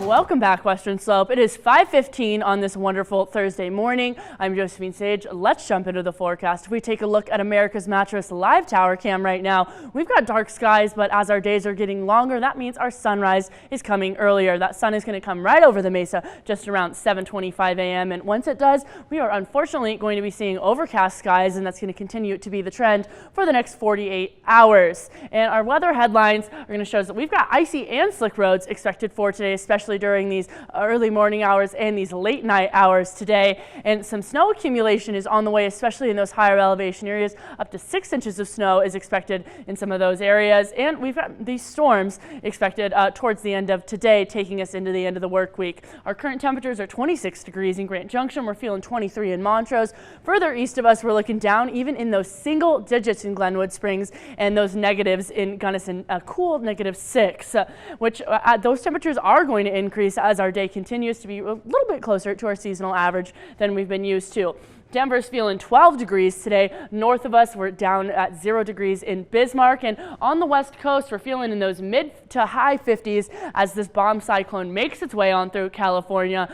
Welcome back, Western Slope. It is 5:15 on this wonderful Thursday morning. I'm Josephine Sage. Let's jump into the forecast. If we take a look at America's Mattress live tower cam right now, we've got dark skies, but as our days are getting longer, that means our sunrise is coming earlier. That sun is going to come right over the mesa just around 7:25 a.m. And once it does, we are unfortunately going to be seeing overcast skies, and that's going to continue to be the trend for the next 48 hours. And our weather headlines are going to show us that we've got icy and slick roads expected for today, especially during these early morning hours and these late night hours today. And some snow accumulation is on the way, especially in those higher elevation areas. Up to 6 inches of snow is expected in some of those areas. And we've got these storms expected towards the end of today, taking us into the end of the work week. Our current temperatures are 26 degrees in Grand Junction. We're feeling 23 in Montrose. Further east of us, we're looking down even in those single digits in Glenwood Springs, and those negatives in Gunnison, a cool -6, which those temperatures are going to increase as our day continues to be a little bit closer to our seasonal average than we've been used to. Denver's feeling 12 degrees today. North of us, we're down at 0 degrees in Bismarck. And on the west coast, we're feeling in those mid to high 50s as this bomb cyclone makes its way on through California,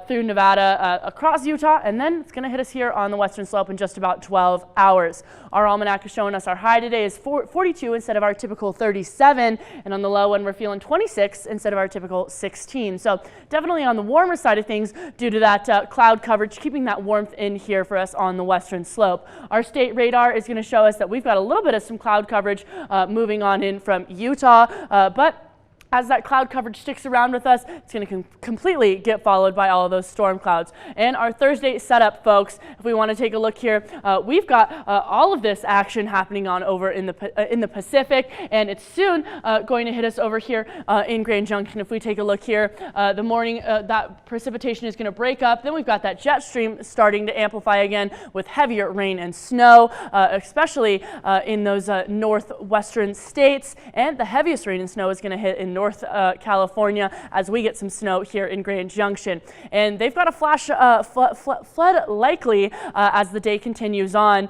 through Nevada, across Utah, and then it's going to hit us here on the western slope in just about 12 hours. Our almanac is showing us our high today is 42 instead of our typical 37, and on the low end, we're feeling 26 instead of our typical 16. So definitely on the warmer side of things due to that cloud coverage, keeping that warmth in here for us on the western slope. Our state radar is going to show us that we've got a little bit of some cloud coverage moving on in from Utah, but as that cloud coverage sticks around with us, it's going to completely get followed by all of those storm clouds. And our Thursday setup, folks, if we want to take a look here, we've got all of this action happening on over in the Pacific, and it's soon going to hit us over here in Grand Junction. If we take a look here, the morning that precipitation is going to break up. Then we've got that jet stream starting to amplify again with heavier rain and snow, especially in those northwestern states. And the heaviest rain and snow is going to hit in North California as we get some snow here in Grand Junction. And they've got a flash flood likely as the day continues on.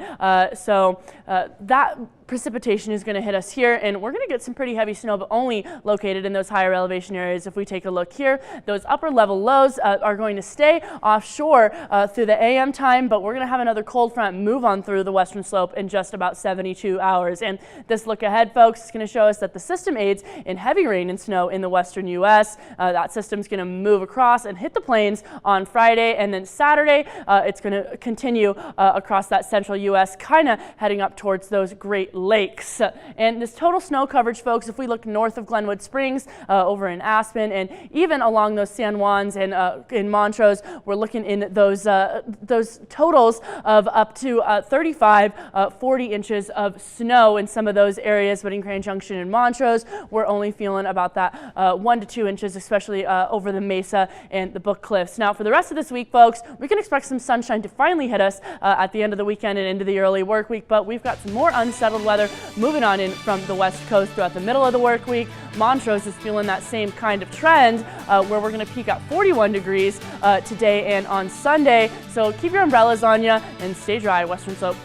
So that precipitation is going to hit us here, and we're going to get some pretty heavy snow, but only located in those higher elevation areas. If we take a look here, those upper level lows are going to stay offshore through the AM time, but we're going to have another cold front move on through the western slope in just about 72 hours. And this look ahead, folks, is going to show us that the system aids in heavy rain and snow in the western U.S. That system's going to move across and hit the plains on Friday, and then Saturday it's going to continue across that central U.S., kind of heading up towards those Great Lakes. And this total snow coverage, folks, if we look north of Glenwood Springs, over in Aspen, and even along those San Juans and in Montrose, we're looking in those totals of up to 35, 40 inches of snow in some of those areas. But in Grand Junction and Montrose, we're only feeling about that 1 to 2 inches, especially over the Mesa and the Book Cliffs. Now, for the rest of this week, folks, we can expect some sunshine to finally hit us at the end of the weekend and into the early work week, but we've got some more unsettled weather moving on in from the west coast throughout the middle of the work week. Montrose is feeling that same kind of trend where we're going to peak at 41 degrees today and on Sunday. So keep your umbrellas on you and stay dry, Western Slope.